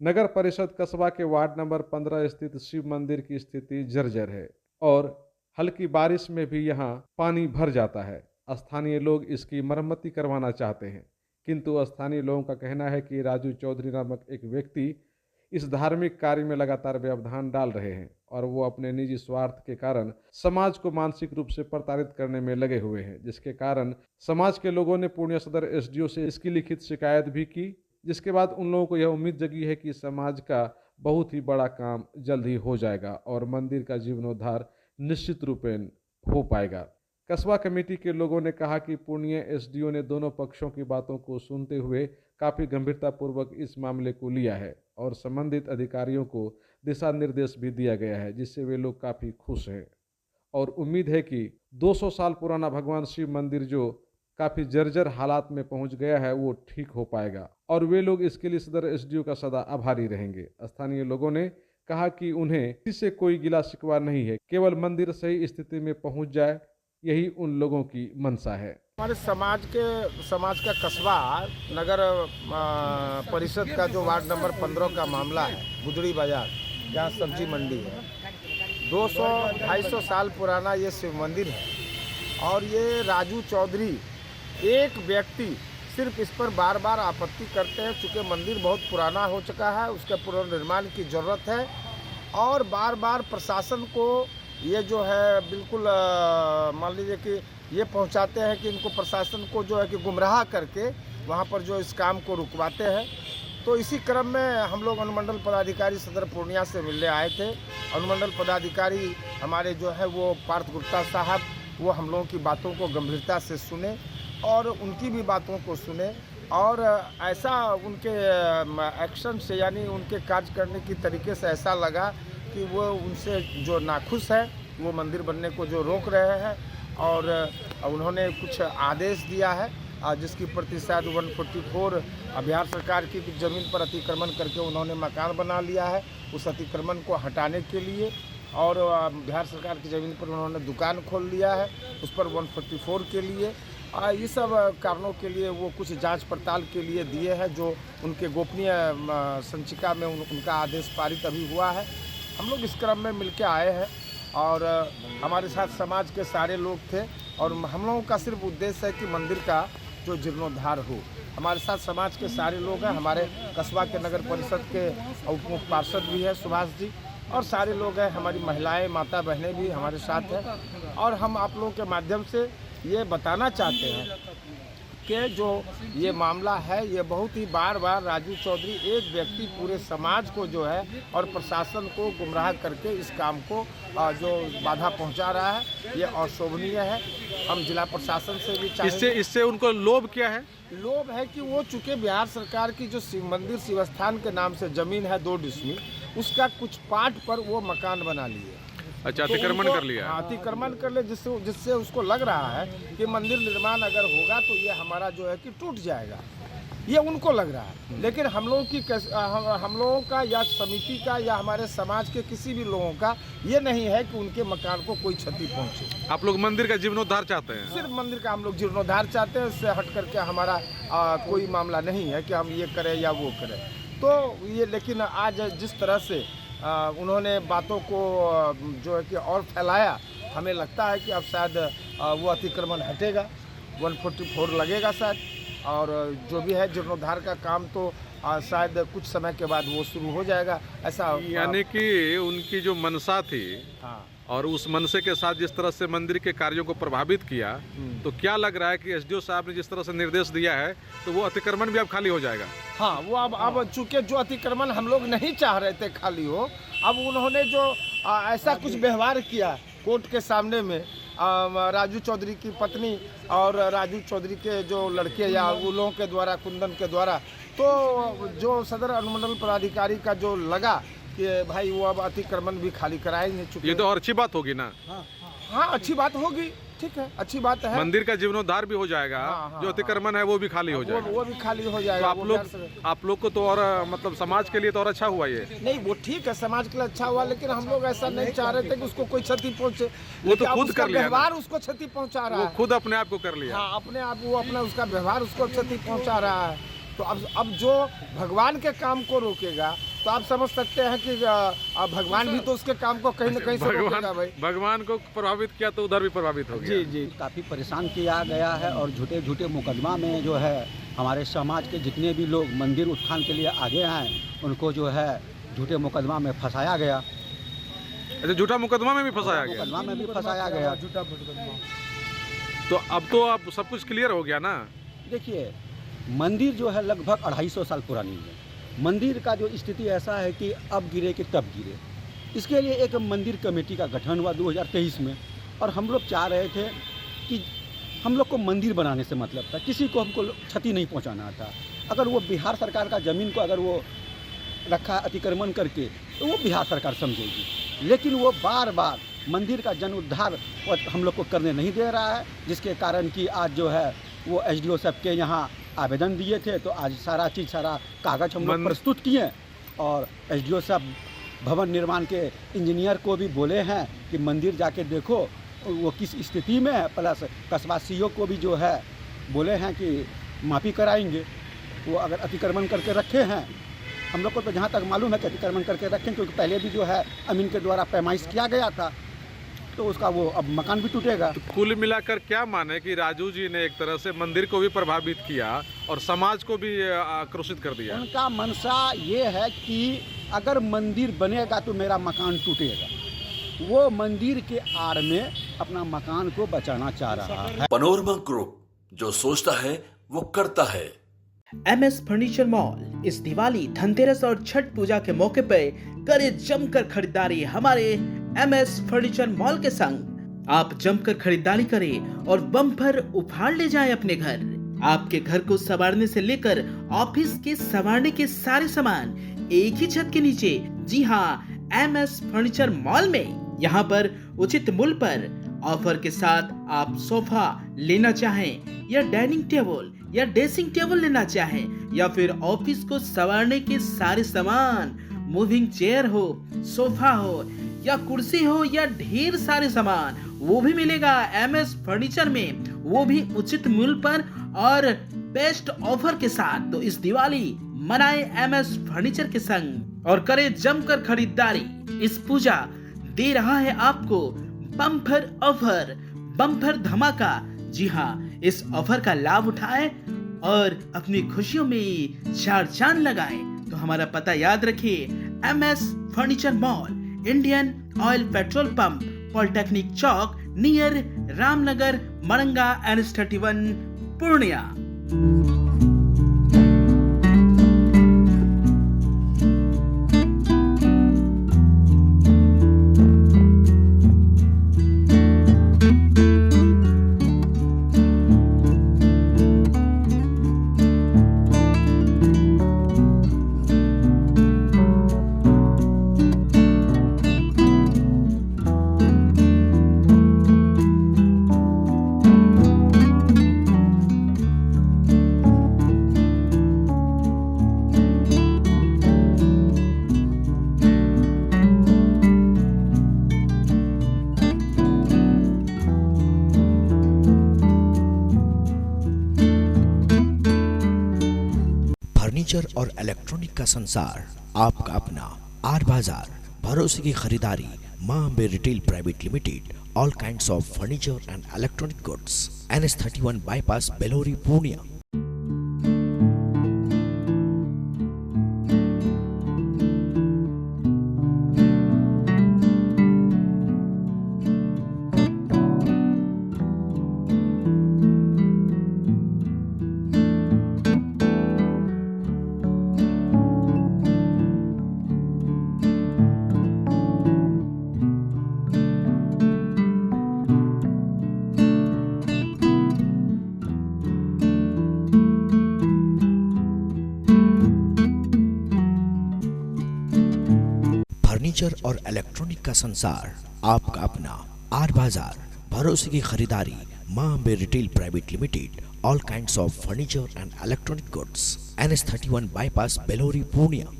नगर परिषद कस्बा के वार्ड नंबर 15 स्थित शिव मंदिर की स्थिति जर्जर है और हल्की बारिश में भी यहाँ पानी भर जाता है। स्थानीय लोग इसकी मरम्मती करवाना चाहते हैं, किंतु स्थानीय लोगों का कहना है कि राजू चौधरी नामक एक व्यक्ति इस धार्मिक कार्य में लगातार व्यवधान डाल रहे हैं और वो अपने निजी स्वार्थ के कारण समाज को मानसिक रूप से प्रताड़ित करने में लगे हुए हैं, जिसके कारण समाज के लोगों ने पूर्णिया सदर एसडीओ से इसकी लिखित शिकायत भी की। जिसके बाद उन लोगों को यह उम्मीद जगी है कि समाज का बहुत ही बड़ा काम जल्द ही हो जाएगा और मंदिर का जीर्णोद्धार निश्चित रूपेण हो पाएगा। कस्बा कमेटी के लोगों ने कहा कि पूर्णिया एसडीओ ने दोनों पक्षों की बातों को सुनते हुए काफ़ी गंभीरतापूर्वक इस मामले को लिया है और संबंधित अधिकारियों को दिशा निर्देश भी दिया गया है, जिससे वे लोग काफ़ी खुश हैं और उम्मीद है कि 200 साल पुराना भगवान शिव मंदिर जो काफ़ी जर्जर हालात में पहुंच गया है वो ठीक हो पाएगा और वे लोग इसके लिए सदर एसडीओ का सदा आभारी रहेंगे। स्थानीय लोगों ने कहा कि उन्हें किसी से कोई गिला शिकवा नहीं है, केवल मंदिर सही स्थिति में पहुंच जाए, यही उन लोगों की मंशा है। हमारे समाज का कस्बा नगर परिषद का जो वार्ड नंबर 15 का मामला है, गुदड़ी बाजार जहाँ सब्जी मंडी है, 200-250 साल पुराना ये शिव मंदिर है और ये राजू चौधरी एक व्यक्ति सिर्फ इस पर बार बार आपत्ति करते हैं। चूँकि मंदिर बहुत पुराना हो चुका है, उसके पुनर्निर्माण की ज़रूरत है और बार बार प्रशासन को ये जो है बिल्कुल मान लीजिए कि ये पहुंचाते हैं कि इनको प्रशासन को जो है कि गुमराह करके वहाँ पर जो इस काम को रुकवाते हैं। तो इसी क्रम में हम लोग अनुमंडल पदाधिकारी सदर पूर्णिया से मिलने आए थे। अनुमंडल पदाधिकारी हमारे जो है वो पार्थ गुप्ता साहब, वो हम लोगों की बातों को गंभीरता से सुने और उनकी भी बातों को सुने और ऐसा उनके एक्शन से यानी उनके कार्य करने की तरीके से ऐसा लगा कि वो उनसे जो नाखुश है, वो मंदिर बनने को जो रोक रहे हैं और उन्होंने कुछ आदेश दिया है जिसकी प्रतिशत 144 बिहार सरकार की ज़मीन पर अतिक्रमण करके उन्होंने मकान बना लिया है। उस अतिक्रमण को हटाने के लिए और बिहार सरकार की ज़मीन पर उन्होंने दुकान खोल लिया है उस पर 144 के लिए। ये सब कारणों के लिए वो कुछ जांच पड़ताल के लिए दिए हैं जो उनके गोपनीय संचिका में उनका आदेश पारित अभी हुआ है। हम लोग इस क्रम में मिलके आए हैं और हमारे साथ समाज के सारे लोग थे और हम लोगों का सिर्फ उद्देश्य है कि मंदिर का जो जीर्णोद्धार हो। हमारे साथ समाज के सारे लोग हैं, हमारे कस्बा के नगर परिषद के उप पार्षद भी हैं सुभाष जी और सारे लोग हैं, हमारी महिलाएं माता बहनें भी हमारे साथ हैं और हम आप लोगों के माध्यम से ये बताना चाहते हैं कि जो ये मामला है ये बहुत ही बार बार राजू चौधरी एक व्यक्ति पूरे समाज को जो है और प्रशासन को गुमराह करके इस काम को जो बाधा पहुंचा रहा है, ये अशोभनीय है। हम जिला प्रशासन से भी चाहेंगे। इससे उनको लोभ क्या है? लोभ है कि वो चूँकि बिहार सरकार की जो शिव मंदिर शिवस्थान के नाम से ज़मीन है 2 डिसमिल, उसका कुछ पार्ट पर वो मकान बना लिए। अच्छा, अतिक्रमण कर लिया। अतिक्रमण कर ले जिससे उसको लग रहा है कि मंदिर निर्माण अगर होगा तो ये हमारा जो है कि टूट जाएगा, ये उनको लग रहा है। लेकिन हम लोगों का या समिति का या हमारे समाज के किसी भी लोगों का ये नहीं है कि उनके मकान को कोई क्षति पहुंचे। आप लोग मंदिर का जीर्णोद्धार चाहते हैं? सिर्फ मंदिर का हम लोग जीर्णोद्धार चाहते हैं, उससे हट करके हमारा कोई मामला नहीं है कि हम ये करें या वो करें। तो ये लेकिन आज जिस तरह से उन्होंने बातों को जो है कि और फैलाया, हमें लगता है कि अब शायद वो अतिक्रमण हटेगा, 144 लगेगा शायद और जो भी है जीर्णोद्धार का काम तो शायद कुछ समय के बाद वो शुरू हो जाएगा। ऐसा यानी कि उनकी जो मनसा थी, हाँ, और उस मनसे के साथ जिस तरह से मंदिर के कार्यों को प्रभावित किया, तो क्या लग रहा है कि एसडीओ साहब ने जिस तरह से निर्देश दिया है तो वो अतिक्रमण भी अब खाली हो जाएगा? हाँ, वो अब चूँकि जो अतिक्रमण हम लोग नहीं चाह रहे थे खाली हो, अब उन्होंने जो ऐसा कुछ व्यवहार किया कोर्ट के सामने में राजू चौधरी की पत्नी और राजू चौधरी के जो लड़के या उन लोगों के द्वारा, कुंदन के द्वारा, तो जो सदर अनुमंडल पदाधिकारी का जो लगा कि भाई वो अब अतिक्रमण भी खाली कराएंगे। ये तो और अच्छी बात होगी ना? हाँ, अच्छी बात होगी, ठीक है, अच्छी बात है। मंदिर का जीर्णोद्धार भी हो जाएगा। हाँ, जो अतिक्रमण है वो भी खाली हो जाएगा। वो भी खाली हो जाएगा। तो आप लोग को तो और मतलब समाज के लिए तो और अच्छा हुआ ये। नहीं, वो ठीक है, समाज के लिए अच्छा हुआ, लेकिन हम लोग ऐसा नहीं चाह रहे थे कि उसको कोई क्षति पहुंचे। वो तो खुद कर लिया, व्यवहार उसको क्षति पहुंचा रहा है, खुद अपने आप को कर लिया। हाँ, अपने आप वो अपना उसका व्यवहार उसको क्षति पहुंचा रहा है। तो अब जो भगवान के काम को रोकेगा तो आप समझ सकते हैं कि अब भगवान भी तो उसके काम को कहीं न कहीं से रोकेगा भाई। भगवान को प्रभावित किया तो उधर भी प्रभावित हो गया। जी जी, काफ़ी परेशान किया गया है और झूठे झूठे मुकदमा में जो है हमारे समाज के जितने भी लोग मंदिर उत्थान के लिए आगे आए उनको जो है झूठे मुकदमा में फंसाया गया। अच्छा, झूठा मुकदमा में भी फंसाया गया? मुकदमा में भी फंसाया गया। तो अब सब कुछ क्लियर हो गया ना? देखिए, मंदिर जो है लगभग 250 साल पुरानी है। मंदिर का जो स्थिति ऐसा है कि अब गिरे कि तब गिरे। इसके लिए एक मंदिर कमेटी का गठन हुआ 2023 में और हम लोग चाह रहे थे कि हम लोग को मंदिर बनाने से मतलब था, किसी को हमको क्षति नहीं पहुंचाना था। अगर वो बिहार सरकार का ज़मीन को अगर वो रखा अतिक्रमण करके तो वो बिहार सरकार समझेगी, लेकिन वो बार बार मंदिर का जीर्णोद्धार हम लोग को करने नहीं दे रहा है, जिसके कारण कि आज जो है वो SDO साहब के यहाँ आवेदन दिए थे तो आज सारा कागज़ हम लोग प्रस्तुत किए और SDO साहब भवन निर्माण के इंजीनियर को भी बोले हैं कि मंदिर जाके देखो वो किस स्थिति में है, प्लस कस्बा CO को भी जो है बोले हैं कि माफ़ी कराएंगे। वो अगर अतिक्रमण करके रखे हैं, हम लोग को तो जहाँ तक मालूम है कि अतिक्रमण करके रखें, क्योंकि पहले भी जो है अमीन के द्वारा पैमाइश किया गया था तो उसका वो अब मकान भी टूटेगा। तो कुल मिलाकर क्या माने कि राजू जी ने एक तरह से मंदिर को भी प्रभावित किया और समाज को भी आक्रोशित कर दिया? उनका मनसा ये है कि अगर मंदिर बनेगा तो मेरा मकान टूटेगा। वो मंदिर के आड़ में अपना मकान को बचाना चाह रहा है। पनोरमा ग्रुप, जो सोचता है वो करता है। MS फर्नीचर मॉल इस दिवाली, धनतेरस और छठ पूजा के मौके पर करे जमकर खरीदारी हमारे MS फर्नीचर मॉल के संग। आप जमकर खरीदारी करें और बम्पर उपहार ले जाएं अपने घर। आपके घर को संवारने से लेकर ऑफिस के संवारने के सारे सामान एक ही छत के नीचे। जी हाँ, MS फर्नीचर मॉल में यहाँ पर उचित मूल्य पर ऑफर के साथ आप सोफा लेना चाहें या डाइनिंग टेबल या ड्रेसिंग टेबल लेना चाहें या फिर ऑफिस को संवारने के सारे सामान, मूविंग चेयर हो, सोफा हो या कुर्सी हो या ढेर सारे सामान, वो भी मिलेगा MS फर्नीचर में, वो भी उचित मूल्य पर और बेस्ट ऑफर के साथ। तो इस दिवाली मनाए MS फर्नीचर के संग और करें जमकर खरीदारी। इस पूजा दे रहा है आपको बम्पर ऑफर, बम्पर धमाका। जी हाँ, इस ऑफर का लाभ उठाएं और अपनी खुशियों में चार चांद लगाएं। तो हमारा पता याद रखिए, MS furniture mall, Indian oil petrol pump, polytechnic chowk, near Ramnagar, Maranga NH31, Purnia. Furniture और इलेक्ट्रॉनिक का संसार, आपका अपना आर बाजार, भरोसे की खरीदारी, Maa Ambe retail private limited, all kinds of furniture and electronic goods, NH31 bypass, Belori, Purnia. Furniture और इलेक्ट्रॉनिक का संसार, आपका अपना आर बाजार, भरोसे की खरीदारी, Maa Ambe retail private limited, all kinds of furniture and electronic goods, NH31 bypass, Belori, Purnia.